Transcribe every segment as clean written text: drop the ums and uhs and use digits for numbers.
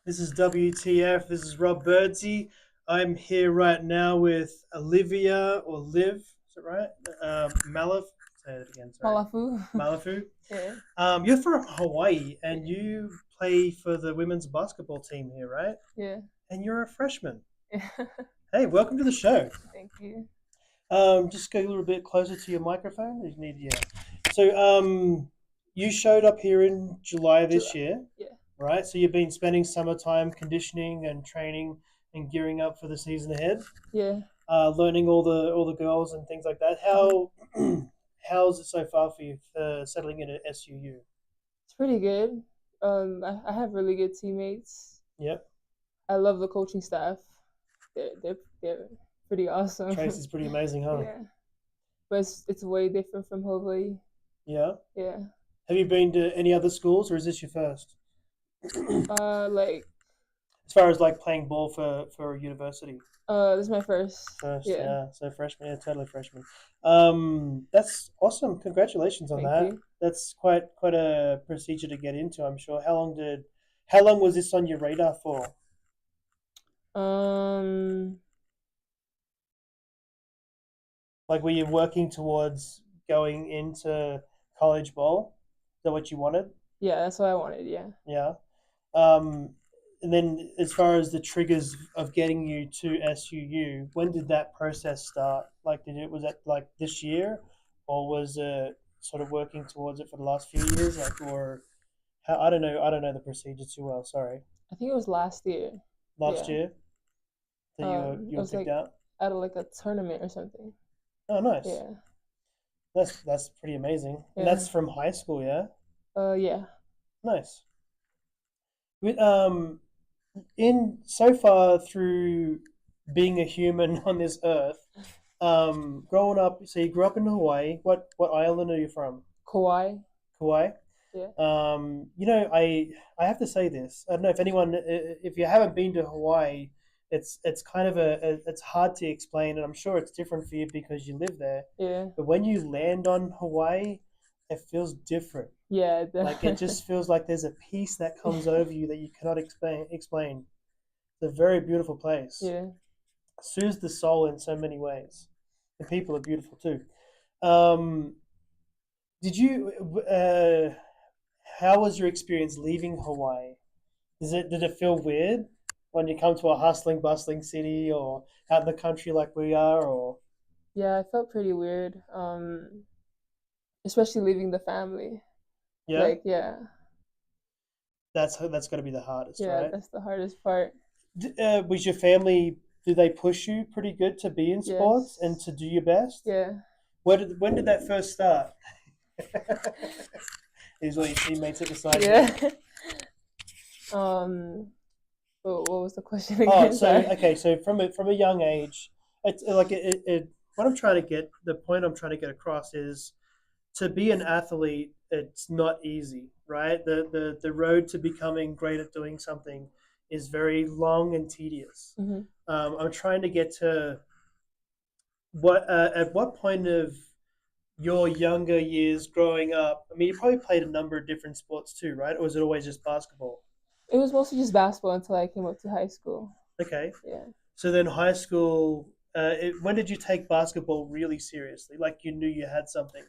This is WTF. This is Rob Birdsey. I'm here right now with Olivia or Liv. Is it right? Malaf. Say it again. Sorry, Malafu. Malafu. Yeah. You're from Hawaii and Yeah. you play for the women's basketball team here, right? Yeah. And you're a freshman. Yeah. Hey, welcome to the show. Thank you. Just go a little bit closer to your microphone. You need, yeah. So, you showed up here in July this July. year, Yeah. right? So you've been spending summertime conditioning and training and gearing up for the season ahead, Yeah. learning all the girls and things like that. Hmm. How's it so far for you settling in at SUU? It's pretty good. I have really good teammates. Yep, I love the coaching staff. They're pretty awesome. Tracy's pretty amazing, huh? Yeah. But it's way different from Hawaii. Yeah. Yeah. Have you been to any other schools, or is this your first? Like As far as like playing ball for university. this is my first. First, Yeah. yeah. So freshman, yeah, totally freshman. That's awesome. Congratulations on Thank that. you. That's quite a procedure to get into, I'm sure. How long was this on your radar for? Um. Like, were you working towards going into college ball? Is that what you wanted? Yeah, that's what I wanted. Yeah. Yeah. Um, and then as far as the triggers of getting you to SUU, when did that process start? Like, was that like this year, or was it sort of working towards it for the last few years? Like, or how? I don't know the procedure too well. Sorry. I think it was last year. Last Yeah. year that It you were was picked like out. out of like a tournament or something. Oh, nice. Yeah. That's pretty amazing. And Yeah. that's from high school, yeah. Yeah. Nice. With in so far through being a human on this earth, growing up, so you grew up in Hawaii. What island are you from? Kauai. Kauai. Yeah. I have to say this. I don't know if anyone, if you haven't been to Hawaii, it's kind of it's hard to explain, and I'm sure it's different for you because you live there. Yeah. But when you land on Hawaii, it feels different. Yeah. Like it just feels like there's a peace that comes over you that you cannot explain. It's a very beautiful place. Yeah. Soothes the soul in so many ways. The people are beautiful too. Um, did you? How was your experience leaving Hawaii? Did it feel weird when you come to a hustling, bustling city or out in the country like we are? Or Yeah, I felt pretty weird. Especially leaving the family. yeah, Like, yeah. that's got to be the hardest, Yeah, right? that's the hardest part. Was your family? Did they push you pretty good to be in sports and Yes. to do your best? Yeah. When did that first start? These all your teammates at the side here. Yeah. um what was the question Oh, again? so Sorry. okay, so from a young age, it's like what I'm trying to get, the point I'm trying to get across is to be an athlete. It's not easy, right? The road to becoming great at doing something is very long and tedious. Hmm. I'm trying to get to at what point of your younger years growing up. I mean, you probably played a number of different sports too, right? Or was it always just basketball? It was mostly just basketball until I came up to high school. Okay. Yeah. So then high school, when did you take basketball really seriously? Like you knew you had something?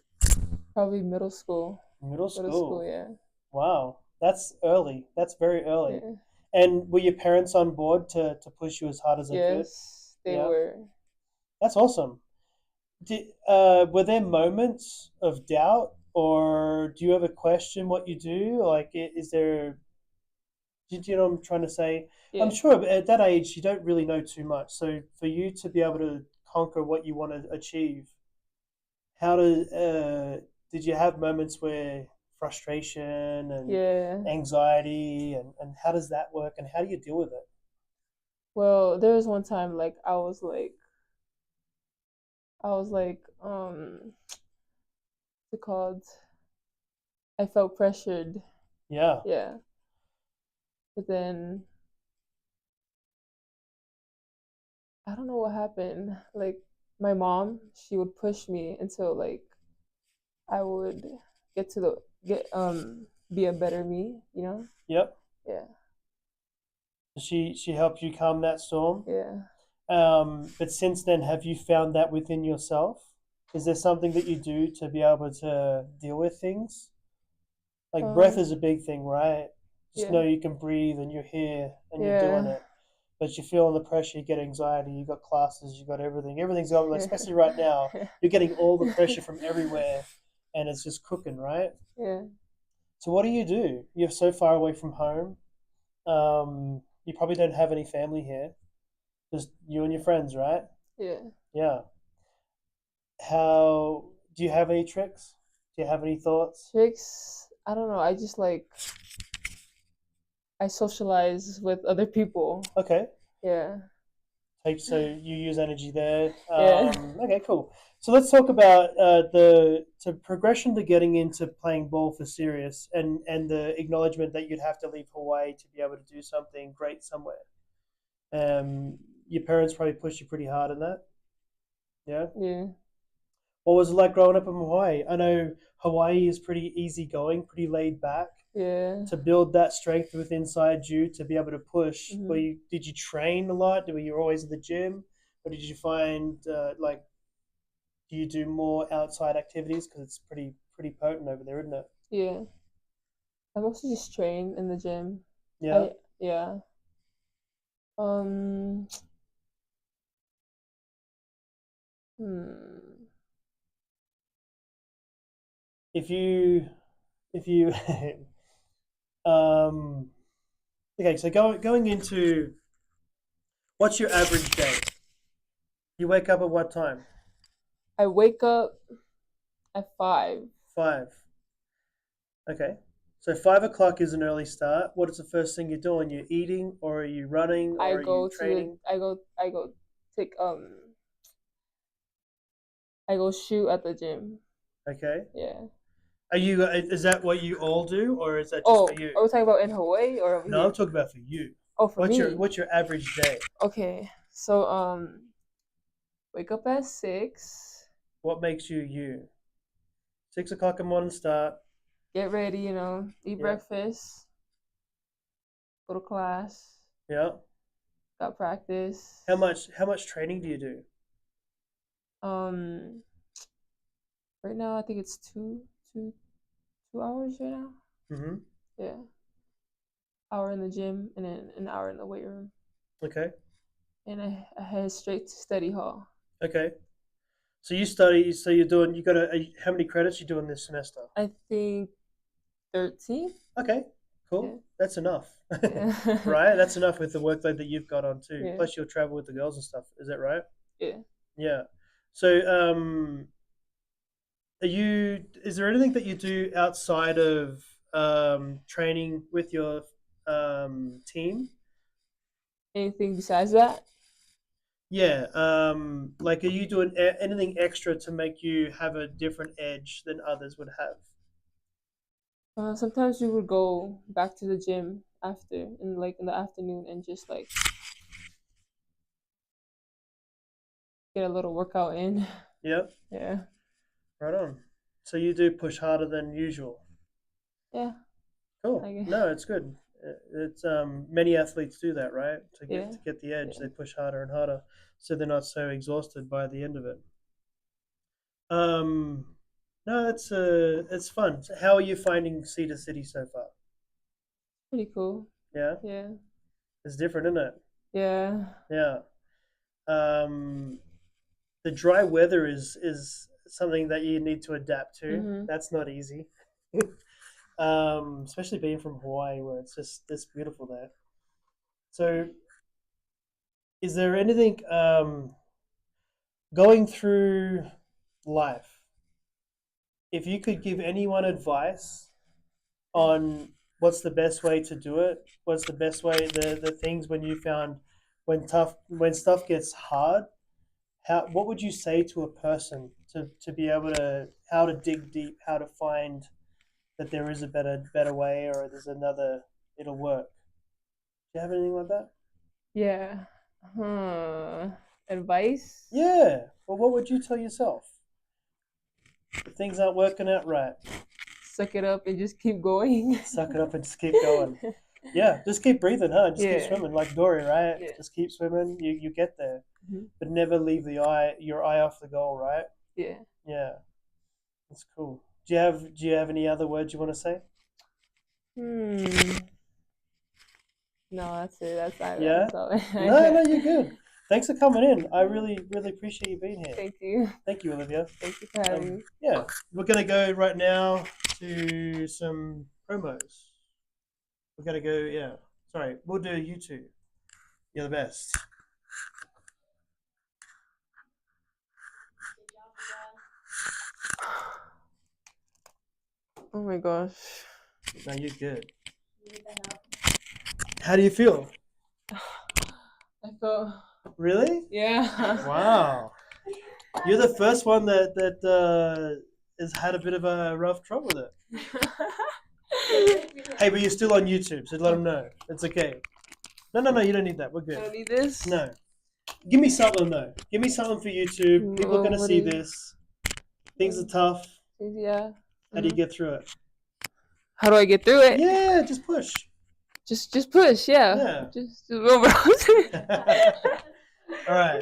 Probably middle school. Middle Middle school, school. yeah. Wow. That's early. That's very early. Yeah. And were your parents on board to push you as hard as they could? Yes, they Yeah. were. That's awesome. Were there moments of doubt, or do you ever question what you do? Like, is there? Do you know what I'm trying to say? I'm Yeah. sure at that age you don't really know too much. So for you to be able to conquer what you want to achieve, how did you have moments where frustration and Yeah. anxiety, and how does that work, and how do you deal with it? Well, there was one time like I was like what's it called? I felt pressured. Yeah. Yeah. But then I don't know what happened. Like my mom, she would push me until like I would get to the get be a better me, you know? Yep. Yeah. She helped you calm that storm. Yeah. But since then, have you found that within yourself? Is there something that you do to be able to deal with things? Like breath Um. is a big thing, right? Just know Yeah. you can breathe and you're here and you're doing Yeah. it. But you're feeling the pressure, you get anxiety, you got classes, you got everything. Everything's going, like, Yeah. especially right now, you're getting all the pressure from everywhere and it's just cooking, right? Yeah. So what do? You're so far away from home. You probably don't have any family here. Just you and your friends, right? Yeah. Yeah. How do you have any tricks? Do you have any thoughts? Tricks. I don't know. I just like I socialize with other people. Okay. Yeah. So you use energy there. Yeah. Okay, cool. So let's talk about the progression to getting into playing ball for serious and the acknowledgement that you'd have to leave Hawaii to be able to do something great somewhere. Your parents probably pushed you pretty hard in that. Yeah. Yeah. What was it like growing up in Hawaii? I know Hawaii is pretty easygoing, pretty laid back. Yeah. To build that strength within inside you to be able to push. Hmm. Did you train a lot? Were you always at the gym, or did you find like do you do more outside activities because it's pretty potent over there, isn't it? Yeah. I mostly just train in the gym. Yeah. I yeah. Um. Hmm. If you if you um okay, so going into what's your average day? You wake up at what time? I wake up at 5. 5. Okay. So 5 o'clock is an early start. What is the first thing you're doing? You're eating, or are you running, or are you training? I go take I go shoot at the gym. Okay. Yeah. Are you? Is that what you all do, or is that just for Oh, you? are we talking about in Hawaii or over No, I'm here? talking about for you. Oh, for me. What's your average day? Okay. So wake up at 6, What makes you you? 6 o'clock in the morning start. get ready, eat Yeah, breakfast, go to class, yeah. got practice. How much training do you do? Um right now I think it's 2 hours right now. Mm-hmm. Yeah. Hour in the gym and then an hour in the weight room. Okay, And I head straight to study hall. okay. So you study. So you're doing. You got how many credits you doing this semester? I think 13. Okay, Yeah. cool. That's enough, Yeah. right? That's enough with the workload that you've got on too. Yeah. Plus, you'll travel with the girls and stuff. Is that right? Yeah. Yeah. So, are you? Is there anything that you do outside of training with your team? Anything besides that? Yeah. Like, are you doing anything extra to make you have a different edge than others would have? Sometimes we would go back to the gym after, in the afternoon, and just like get a little workout in. Yep. Yeah. Right on. So you do push harder than usual. Yeah. Cool. I guess. No, it's good. It's many athletes do that, right? To get Yeah. to get the edge, Yeah. they push harder and harder, so they're not so exhausted by the end of it. Um, no, it's fun. So how are you finding Cedar City so far? Pretty cool. Yeah, Yeah. it's different, isn't it? Yeah. Yeah. Um, the dry weather is something that you need to adapt to. Mhm. That's not easy. Especially being from Hawaii, where it's just this beautiful there. So, is there anything going through life? If you could give anyone advice on what's the best way to do it, what's the best way, the things when you found when stuff gets hard, how what would you say to a person to be able to how to dig deep, how to find that there is a better way or there's another it'll work. Do you have anything like that? Yeah. Advice? Yeah. Well, what would you tell yourself if things aren't working out right? Suck it up and just keep going. Suck it up and just keep going. Yeah, just keep breathing, huh? Just keep Yeah. swimming, like Dory, right? Yeah. Just keep swimming. You get there, Hmm. but never leave your eye off the goal, right? Yeah. Yeah, that's cool. Do you have any other words you want to say? Hmm. No, that's it. Yeah. That's all. No, no, you're good. Thanks for coming in. I really, really appreciate you being here. Thank you. Thank you, Olivia. Thank you for having me. Yeah, we're gonna go right now to some promos. We're gonna go. Yeah, sorry, we'll do you two. You're the best. Oh my gosh. No, you're good. How do you feel? I felt. Really? Yeah. Wow. You're the first one that has had a bit of a rough trouble with it. Hey, but you're still on YouTube, so let them know. It's okay. No, no, no, you don't need that. We're I don't good. need this. No. Give me something though. Give me something for YouTube. People are gonna What see is? this. Things are tough. Yeah. How do you get through it? How do I get through it? Yeah, just push. Just push. Yeah. Yeah. Just. All right. Well,